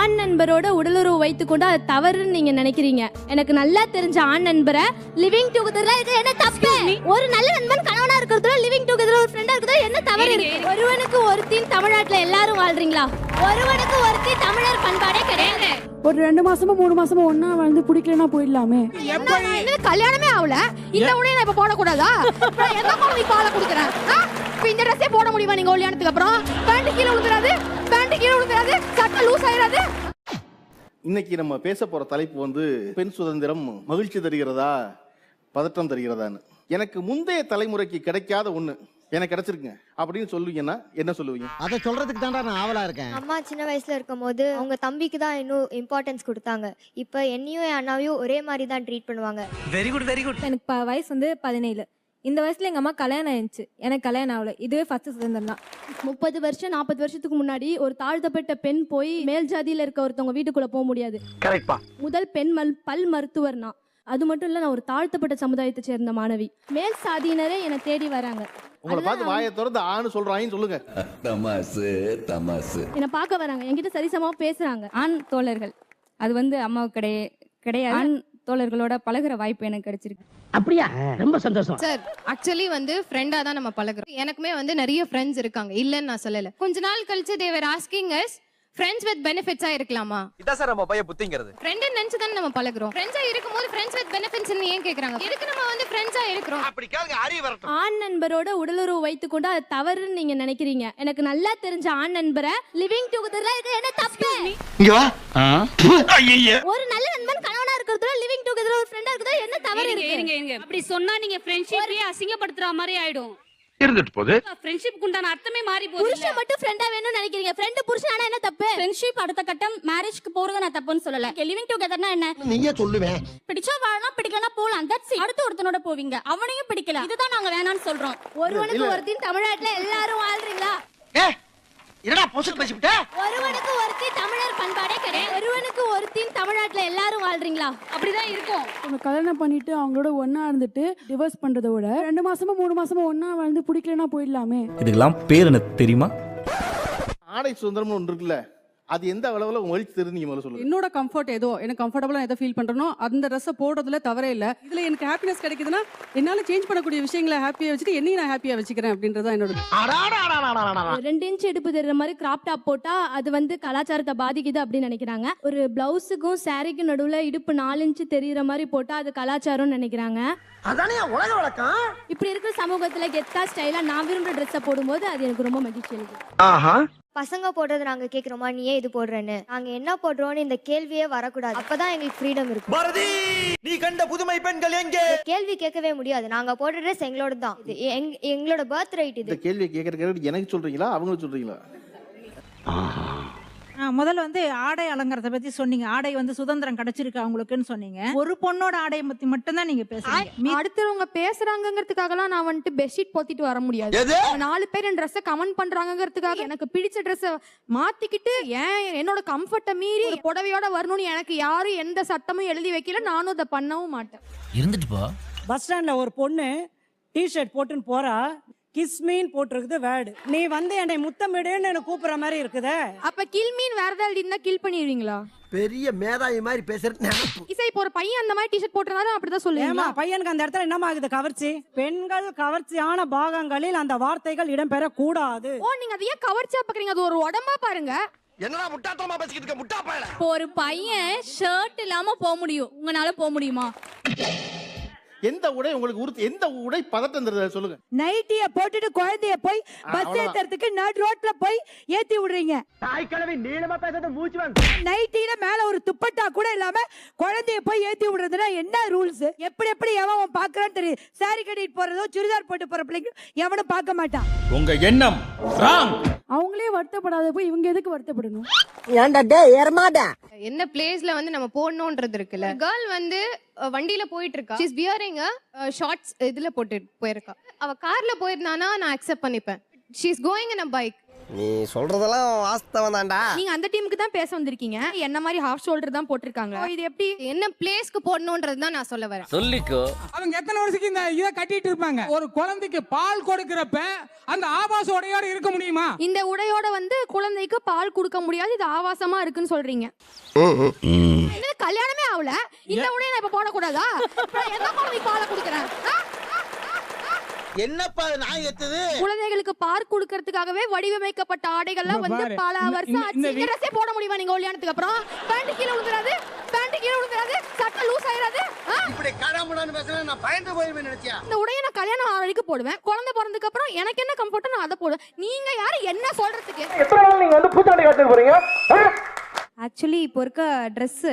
ஆண் நண்பரோட உடலுறவு வைத்துக் கொண்டு அது தவறுன்னு நீங்க நினைக்கிறீங்க. எனக்கு நல்லா தெரிஞ்ச ஆண் நண்பரை லிவிங் டுகெதர்ல இது என்ன தப்பு? ஒரு நல்ல நண்பன் கணவனா இருக்கிறதுல லிவிங் டுகெதர் ஒரு ஃப்ரெண்டா இருக்கிறதுல என்ன தவறு இருக்கு? ஒருவனுக்கு ஒருத்தின் தமிழ்நாட்டுல எல்லாரும் வாழ்றீங்களா? ஒருவனுக்கு ஒருத்தி தமிழர் பண்பாடே கிடையாது. ஒரு 2 மாசமா 3 மாசமா ஒன்னா வந்து பிடிக்கலனா போயிடலாமே. என்ன கல்யாணமே ஆகல, இந்த உடைய நான் இப்ப போடக்கூடாதா? எந்த மாதிரி பாலை குடுக்குறேன்? இந்த ட்ரெஸ்ஸே போட முடியுமா நீங்க கல்யாணத்துக்கு அப்புறம்? பேண்ட் கீழே விழுந்துறாது, சட்டை லூஸ் ஆயிராது. இன்னைக்கு நம்ம பேச போற தலைப்பு வந்து பெண் சுதந்திரம் மகிழ்ச்சி தருகிறதா பதற்றம் தருகிறதான்னு. எனக்கு முந்தைய தலைமுறைக்கு கிடைக்காத ஒண்ணு எனக்கு கிடைச்சிருக்குங்க அப்படின்னு சொல்லுவீங்கன்னா என்ன சொல்லுவீங்க? அதை சொல்றதுக்கு தான்டா நான் ஆவலா இருக்கேன். அம்மா சின்ன வயசுல இருக்கும் போது அவங்க தம்பிக்கு தான் இன்னும் இம்பார்ட்டன்ஸ் கொடுத்தாங்க. இப்ப என்னையும் என் அண்ணாவையும் ஒரே மாதிரி தான் ட்ரீட் பண்ணுவாங்க. Very good very good. எனக்கு வயசு வந்து 17. இந்த வயசுல எங்க அம்மா கல்யாணம் ஆயிடுச்சு, எனக்கு கல்யாணம் ஆகல. இதுவே ஃபர்ஸ்ட் சுதந்திரம் தான். 30 வருஷம் 40 வருஷத்துக்கு முன்னாடி ஒரு தாழ்த்தப்பட்ட பெண் போய் மேல் ஜாதியில இருக்க ஒருத்தவங்க வீட்டுக்குள்ள போக முடியாது. முதல் பெண் பல் மருத்துவர்னா. அது மட்டும் இல்ல, நான் ஒரு தாழ்த்தப்பட்ட சமுதாயத்தை சேர்ந்த மாணவி. மேல் சாதியினரே என்னை தேடி வராங்க. உங்களை பார்த்து வாயை திறந்து ஆணு சொல்றாங்கன்னு சொல்லுங்க. தமாசு என்னை பார்க்க வராங்க, என்கிட்ட சரிசமமா பேசுறாங்க. ஆண் தோழர்கள் அது வந்து அம்மாவுக்கு கிடையாது. ஆண் தோழர்களோட பழகுற வாய்ப்பு எனக்கு கிடைச்சிருக்கு. அப்படியா? ரொம்ப சந்தோஷம் சார், ஆக்சுவலி வந்து ஃப்ரெண்டா தான் நம்ம பழகுறோம். எனக்குமே வந்து நிறைய ஃப்ரெண்ட்ஸ் இருக்காங்க, இல்லன்னு நான் சொல்லல. கொஞ்ச நாள் கழிச்சு they were asking us friends with benefits இருக்கலாமா? இதான் சார் நம்ம பைய புத்திங்கிறது. ஃப்ரெண்ட் நினைச்சு தான் நம்ம பழகுறோம். ஃப்ரெண்ட்ஸா இருக்கும்போது friends with benefits ன்னு ஏன் கேக்குறாங்க? எதுக்கு நம்ம வந்து ஃப்ரெண்ட்ஸா இருக்கிறோம்? அப்படி கேளுங்க, அறிவு வரட்டும். ஆண் நண்பரோட உடலுறவு வைத்துக் கொண்டு அது தவறுன்னு நீங்க நினைக்கிறீங்க. எனக்கு நல்லா தெரிஞ்ச ஆண் நண்பரை லிவிங் டுகெதர்ல இது என்ன தப்பு? ஒரு நல்ல நண்பன் கணவனா இருக்கிறதுல லிவிங் டுகெதர் ஒரு ஃப்ரெண்டா இருக்கிறதுல என்ன தவறு இருக்கு? அப்படி சொன்னா நீங்க ஃப்ரெண்ட்ஷிப்பையே அசிங்கப்படுத்துற மாதிரி ஆயிடும். இருந்துட்டு போகுது. ஃப்ரெண்ட்ஷிப்க்கு உண்டான அர்த்தமே மாறி போகுது. புருஷன் மட்டும் ஃப்ரெண்டா வேணும்னு நினைக்கிறீங்க. ஃப்ரெண்ட் புருஷன் ஆனா என்ன தப்பு? ஃப்ரெண்ட்ஷிப் அடுத்த கட்டம் மேரேஜ்க்கு போறது நான் தப்புன்னு சொல்லல. லிவிங் டுகெதர்னா என்ன? நீயே சொல்லுவேன். பிடிச்சா வாழலாம், பிடிக்கலனா போலாம். That's it. அடுத்து ஒருத்தனோட போவீங்க, அவனையும் பிடிக்கல. இதுதான் நாங்க வேணாம்னு சொல்றோம். ஒருவனுக்கு ஒருத்தின் தமிழ்நாட்டுல எல்லாரும் வாழ்றீங்களா? என்னடா பொசுக்கு பேசிவிட்ட? ஒருவனுக்கு ஒருத்தி தமிழர் பண்பாடே கிடையாது. ஒருவனுக்கு ஒருத்தின் தமிழ்நாட்டுல எல்லாரும் வாழ்றீங்களா? அப்படிதான் இருக்கும். நம்ம கல்யாணம் பண்ணிட்டு அவங்களோட ஒன்னா இருந்துட்டு டிவோர்ஸ் பண்றதை விட 2 மாசமா 3 மாசமா ஒன்னா வந்து பிடிக்கலனா போயிடலாமே. இதுக்கெல்லாம் பேர் எனக்கு தெரியுமா? ஆடை சுதந்திரம்னு ஒன்று இருக்குல்ல, அது எந்த அளவுல மகிழ்ச்சி தருது நீங்க முதல்ல சொல்லுங்க. என்னோட கம்ஃபர்ட் ஏதோ எனக்கு கம்ஃபர்டபுளா எதை ஃபீல் பண்றனோ அந்த ட்ரெஸ்ஸை போடுறதுல தவறே இல்லை. இதுல எனக்கு ஹாப்பினஸ் கிடைக்குதுன்னா என்னால சேஞ்ச் பண்ணக்கூடிய விஷயங்களை ஹாப்பியா வச்சுட்டு என்னையும் நான் ஹாப்பியா வச்சுக்கிறேன் அப்படின்றதா என்னோட. 2 இன்ச் இடுப்பு தெரிற மாதிரி கிராப் டாப் போட்டா அது வந்து கலாச்சாரத்தை பாதிக்குது அப்படின்னு நினைக்கிறாங்க. ஒரு பிளவுஸுக்கும் சாரிக்கும் நடுவுல இடுப்பு 4 இன்ச் தெரியுற மாதிரி போட்டா அது கலாச்சாரம்னு நினைக்கிறாங்க. அதானே உலக வழக்கம். இப்படி இருக்கிற சமூகத்துல கெத்தா ஸ்டைலா நான் விரும்புற ட்ரெஸ்ஸை போடும்போது அது எனக்கு ரொம்ப மகிழ்ச்சி அளிக்குது. பசங்க போடுறது நாங்க கேக்குறோமா, நீ ஏன் இது போடுறேன்னு? நாங்க என்ன போடுறோம்னு இந்த கேள்வியே வரக்கூடாது. அப்பதான் எங்களுக்கு ஃப்ரீடம் இருக்கும். பாரதி, நீ கண்ட புதுமை பெண்கள் எங்கே? கேள்வி கேட்கவே முடியாது. நாங்க போடுற ட்ரெஸ் எங்களோட தான். இது எங்களோட பர்த் ரைட். இது இந்த கேள்வியை கேட்கறதுக்கு எனக்கு சொல்றீங்களா அவங்களுக்கு சொல்றீங்களா? முதல்ல வந்து ஆடை அலங்காரத்தை பத்தி சொன்னீங்க. ஆடை வந்து சுதந்திரம் கிடைச்சிருக்கு அவங்களுக்குன்னு சொன்னீங்க. ஒரு பொண்ணோட ஆடையை பத்தி மட்டும் தான் நீங்க பேசுறீங்க. அடுத்தவங்க பேசுறாங்கிறதுக்காகலாம் நான் வந்துட்டு பெட்ஷீட் போத்திட்டு வர முடியாது. 4 பேர் என் ட்ரெஸ்ஸை கமெண்ட் பண்றாங்கிறதுக்காக எனக்கு பிடிச்ச ட்ரெஸ்ஸை மாத்திக்கிட்டு என்னோட கம்ஃபர்ட்டை மீறி புடவையோட வரணும்னு எனக்கு யாரும் எந்த சட்டமும் எழுதி வைக்கல. நானும் அதை பண்ணவும் மாட்டேன். இருந்துட்டு போ. பஸ் ஸ்டாண்ட்ல ஒரு பொண்ணு டிஷர்ட் போட்டுன்னு போறா, கிஸ் மீன் போட்டிருக்குது வேர்டு. நீ வந்து என்னை முத்தமிடுன்னு எனக்கு கூப்பிடுற மாதிரி இருக்குதே. அப்ப கில் மீன் வேற ஏதாவது இருந்தா கில் பண்ணிடுவீங்களா? பெரிய மேதாவி மாதிரி பேசுறது. இசை இப்போ ஒரு பையன் அந்த மாதிரி டிஷர்ட் போட்டிருந்தாலும் அப்படிதான் சொல்லுவீங்களா? பையனுக்கு அந்த இடத்துல என்னமா ஆகுது? கவர்ச்சி. பெண்கள் கவர்ச்சியான பாகங்களில் அந்த வார்த்தைகள் இடம்பெற கூடாது. ஓ, நீங்க அதை ஏன் கவர்ச்சியா பாக்குறீங்க? அது ஒரு உடம்பா பாருங்க. என்னடா முட்டாத்தனமா பேசிக்கிட்டு இருக்க, முட்டா பயல. ஒரு பையன் ஷர்ட் இல்லாம போக முடியும், உங்களால போக முடியுமா? எந்த உடை உங்களுக்கு எந்த உடை பதட்டம் தருது சொல்லுங்க. நைட்டிய போட்டுட்டு குழந்தைய போய் பஸ் ஏத்துறதுக்கு நடு ரோட்ல போய் ஏத்தி விடுறீங்க. தாய் கிழவி நீளமா பேசுறது மூச்சு வாங்க. நைட்டில மேல ஒரு துப்பட்டா கூட இல்லாம குழந்தைய போய் ஏத்தி விடுறதுனா என்ன ரூல்ஸ்? எப்படி எவன் பாக்குறான்னு தெரியும். சாரி கட்டிட்டு போறதோ சுடிதார் போட்டு போற பிள்ளைங்க எவனும் பார்க்க மாட்டான். உங்க எண்ணம் ராங். அவங்களே வருத்தப்படாத போய் இவங்க எதுக்கு வருத்தப்படணும்? ஏன்டா டேய் ஏறமாடா. என்ன பிளேஸ்ல வந்து நம்ம போடணும்ன்றது இருக்குல்ல. கேர்ள் வந்து வண்டியில போயிட்டு இருக்கா, ஷீ இஸ் வியரிங் ஷார்ட்ஸ் இதுல போட்டு போயிருக்கா. அவ கார்ல போயிருந்தானா நான் அக்செப்ட் பண்ணிப்பேன். She is going in a bike. நீ சொல்றதெல்லாம் வாஸ்தவம் தான்டா. நீங்க அந்த டீமுக்கு தான் பேச வந்திருக்கீங்க. என்ன மாதிரி ஹாஃப் ஷோல்டர் தான் போட்டிருக்காங்க. இது எப்படி என்ன பிளேஸ்க்கு போடணும்ன்றது தான் நான் சொல்ல வரேன். சொல்லிக்கோ. அவங்க எத்தனை வருஷத்துக்கு இந்த இதை கட்டிட்டு இருப்பாங்க? ஒரு குழந்தைக்கு பால் கொடுக்கறப்ப அந்த ஆபாச உடையோட இருக்க முடியுமா? இந்த உடையோட வந்து குழந்தைக்கு பால் கொடுக்க முடியாது, இது ஆபாசமா இருக்குன்னு சொல்றீங்க. இது கல்யாணமே ஆகல, இந்த உடைய நான் இப்ப போடக்கூடாதா? எந்த குழந்தைக்கு பால் கொடுக்குறேன்? என்னப்பா நான் எத்தது? குழந்தைகளுக்கு பால் கொடுக்கறதுக்காகவே வடிவமைக்கப்பட்ட ஆடைகள்லாம் வந்து பல வருஷம் ஆச்சு. இந்த ட்ரெஸ்ஸே போட முடியுமா நீங்க கல்யாணத்துக்கு அப்புறம்? பேண்ட் கீழ விழுந்துறாது, சட்டை லூஸ் ஆயிராது. இப்படி கடமுடான்னு பேசுறேன், நான் பயந்து போயிருவேன் நினைச்சியா? இந்த உடைய நான் கல்யாணம் ஆகிற வரைக்கும் போடுவேன். குழந்தை பிறந்ததுக்கு அப்புறம் எனக்கு என்ன கம்ஃபர்ட்டோ நான் அதை போடுவேன். நீங்க யாரு என்ன சொல்றதுக்கு? எத்தனை நாள் நீங்க வந்து பூச்சாண்டி காத்துக்கு போறீங்க? ஆக்சுவலி இப்போ இருக்க ட்ரெஸ்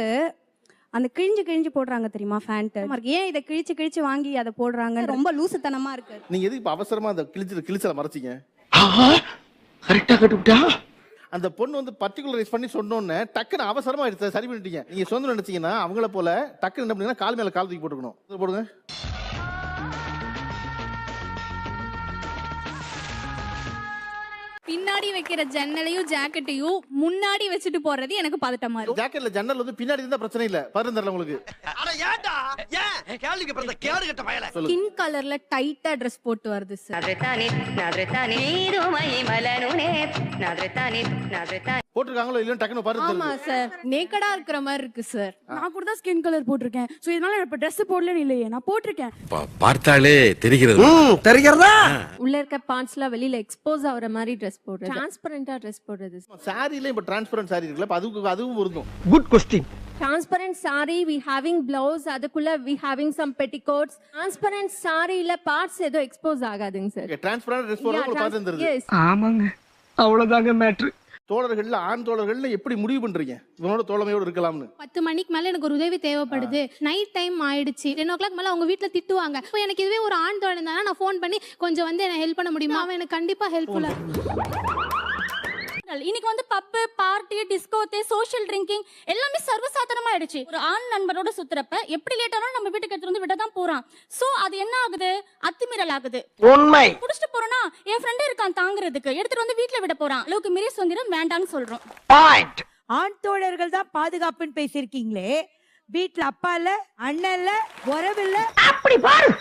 அந்த கிழிஞ்சு போடுறாங்க தெரியுமா, ஃபேண்ட். ஏன் இதை கிழிச்சு வாங்கி அதை போடுறாங்க? ரொம்ப லூசுத்தனமா இருக்கு. நீங்க எதுக்கு இப்ப அவசரமா அந்த கிழிச்சல மறைச்சீங்க? கரெக்டா கட்டுட்டா. அந்த பொண்ணு வந்து பர்டிகுலரைஸ் பண்ணி சொன்னோன்னே டக்குன்னு அவசரமா எடுத்து சரி பண்ணிட்டீங்க. நீங்க சொந்த நினைச்சீங்கன்னா அவங்கள போல டக்குன்னு என்ன பண்ணீங்கன்னா கால் மேல கால் தூக்கி போட்டுக்கணும். போடுங்க. பின்னாடி வைக்கிற ஜன்னலையும் ஜாக்கெட்டையும் முன்னாடி வச்சுட்டு போறது எனக்கு பதட்டமா இருக்கு. ஜாக்கெட்ல ஜன்னல் வந்து பின்னாடி இருந்தா பிரச்சனை இல்ல, பதட்டம் தெரியல உங்களுக்கு. அட ஏன்டா? ஏன் கேள்விக்கு பிறந்த கேடு கட்ட பயல. ஸ்கின் கலர்ல டைட்டா Dress போட்டு வருது சார். போட்டுருக்காங்களோ இல்லையோ டக்குன்னு பாருங்க. ஆமா சார், நேக்கடா இருக்கிற மாதிரி இருக்கு சார். நான் கூட தான் ஸ்கின் கலர் போட்டிருக்கேன். சோ இதனால இப்ப Dress போடலன்னு இல்லையே, நான் போட்டிருக்கேன். பார்த்தாலே தெரிகிறது. தெரிகிறதா? உள்ள இருக்க பார்ட்ஸ்லாம் வெளியில எக்ஸ்போஸ் ஆகுற மாதிரி Dress போடுறது, டிரான்ஸ்பரண்டா Dress போடுறது. சாரில இப்ப டிரான்ஸ்பரன்ட் சாரி இருக்குல்ல, அதுவும் பொருந்தும். Good question. Transparent saree, we having blouse, அதுக்குள்ள we having some petticoats. Transparent sareeல parts ஏதோ expose ஆகாதுங்க சார். டிரான்ஸ்பரன்ட் Dress போடுறது உங்களுக்கு பாத்து தெரியுது. ஆமாங்க, அவ்வளவுதாங்க மேட்ரு. தோழர்கள்ல ஆண் தோழர்கள்ல எப்படி முடிவு பண்றீங்க இவனோட தோழமையோட இருக்கலாம்னு? 10 மணிக்கு மேல எனக்கு ஒரு உதவி தேவைப்படுது, நைட் டைம் ஆயிடுச்சு, 10 o'clock மேல அவங்க வீட்டுல திட்டுவாங்க. இப்போ எனக்கு இதுவே ஒரு ஆண் தோழன் இருந்தானா நான் ஃபோன் பண்ணி கொஞ்சம் வந்து என்ன ஹெல்ப் பண்ண முடியுமா? அவன் எனக்கு கண்டிப்பா ஹெல்ப்ஃபுல்லா. இன்னைக்கு வந்து பப்பு, பார்ட்டி, டிஸ்கோத்தே, சோஷியல் ட்ரிங்கிங் எல்லாமே சர்வசாதாரணமா ஆயிடுச்சு. ஒரு ஆண் நண்பரோட சுத்துறப்ப எப்படி லேட் ஆனாலும் நம்ம வீட்டுக்கு எடுத்து வந்து விட தான் போறான். சோ அது என்ன ஆகுது? அத்துமீறல் ஆகுது. உண்மை. குடிச்சிட்டு போறோம்னா என் ஃப்ரெண்ட் இருக்கான் தாங்குறதுக்கு, எடுத்துட்டு வந்து வீட்டுல விட போறான். அளவுக்கு மீறி சுதந்திரம் வேண்டாம்னு சொல்றோம். பாயிண்ட். ஆண் தோழர்கள் தான் பாதுகாப்புன்னு பேசியிருக்கீங்களே, வீட்டுல அப்பா இல்ல, அண்ணன் இல்ல, உறவு இல்ல, அப்படி பாரு.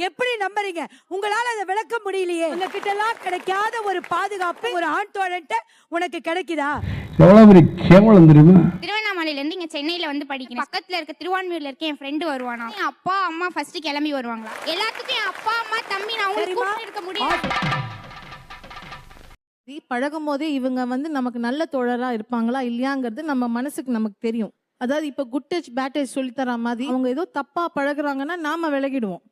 எப்படி நம்புறீங்க? உங்களால அதை விளக்க முடியலையே. உங்ககிட்ட எல்லாம் கிடைக்காத ஒரு பாதுகாப்பு ஒரு ஆண் தோழன்ட்ட உனக்கு கிடைக்குதா? எவ்வளவு கேவலம் தெரியுமா? திருவண்ணாமலையில இருந்து இங்க சென்னையில வந்து படிக்கிறேன். பக்கத்துல இருக்க திருவான்மியூர்ல இருக்க என் ஃப்ரெண்ட் வருவானா. என் அப்பா அம்மா ஃபர்ஸ்ட் கிளம்பி வருவாங்களா. எல்லாத்துக்கும் என் அப்பா அம்மா தம்பி நான் உங்களுக்கு கூப்பிட்டு இருக்க முடியாது. பழகும் போதே இவங்க வந்து நமக்கு நல்ல தோழரா இருப்பாங்களா இல்லையாங்கிறது நம்ம மனசுக்கு நமக்கு தெரியும். அதாவது இப்ப குட் டச் பேட் டச் சொல்லி தர மாதிரி அவங்க ஏதோ தப்பா பழகுறாங்கன்னா நாம விலகிடுவோம்.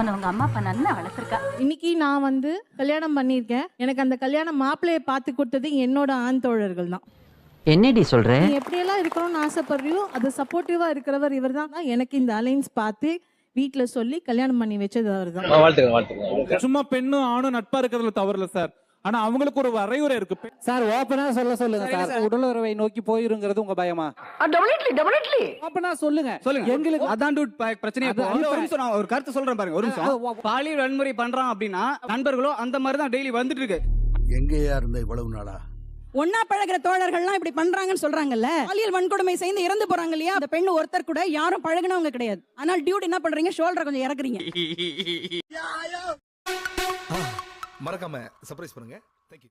உங்க அம்மா அப்பா நல்லா வளர்த்துருக்கா. இன்னைக்கு நான் வந்து கல்யாணம் பண்ணியிருக்கேன். எனக்கு அந்த கல்யாண மாப்பிள்ளையை பார்த்து கொடுத்தது என்னோட ஆண் தோழர்கள் தான். என்னடி சொல்ற? நீ எப்படியெல்லாம் இருக்கணும்னு ஆசைப்படுறியோ அது சப்போர்ட்டிவா இருக்கிறவர் இவர் தான். எனக்கு இந்த அலைன்ஸ் பார்த்து வீட்டுல சொல்லி கல்யாணம் பண்ணி வச்சது அவர் தான். சும்மா பெண்ணும் ஆணும் நட்பா இருக்கிறதுல தவறில்ல சார். ஆனா அவங்களுக்கு ஒரு வரையுறை இருக்கு சார். ஓப்பனா சொல்லுங்க சார். உடல் உறவை நோக்கி போயிருங்கிறது உங்க பயமா? டெபினெட்லி. ஓப்பனா சொல்லுங்க. எங்களுக்கு அதான் பிரச்சனையே. நான் ஒரு கருத்து சொல்றேன் பாருங்க. ஒரு நிமிஷம். பாலியல் வன்முறை பண்றான் அப்படின்னா நண்பர்களோ அந்த மாதிரி தான் டெய்லி வந்துட்டு இருக்கு. எங்கேயா இருந்த இவ்வளவு நாளா? ஒன்னா பழகிற தோழர்கள்லாம் இப்படி பண்றாங்கன்னு சொல்றாங்கல்ல. பாலியல் வன்கொடுமை செய்து இறந்து போறாங்க இல்லையா, அந்த பெண்ணு ஒருத்தர் கூட யாரும் பழகினவங்க கிடையாது. ஆனால் டியூட் என்ன பண்றீங்க? ஷோல்டரை கொஞ்சம் இறக்குறீங்க. மறக்காம சர்ப்ரைஸ் பண்ணுங்க. Thank you.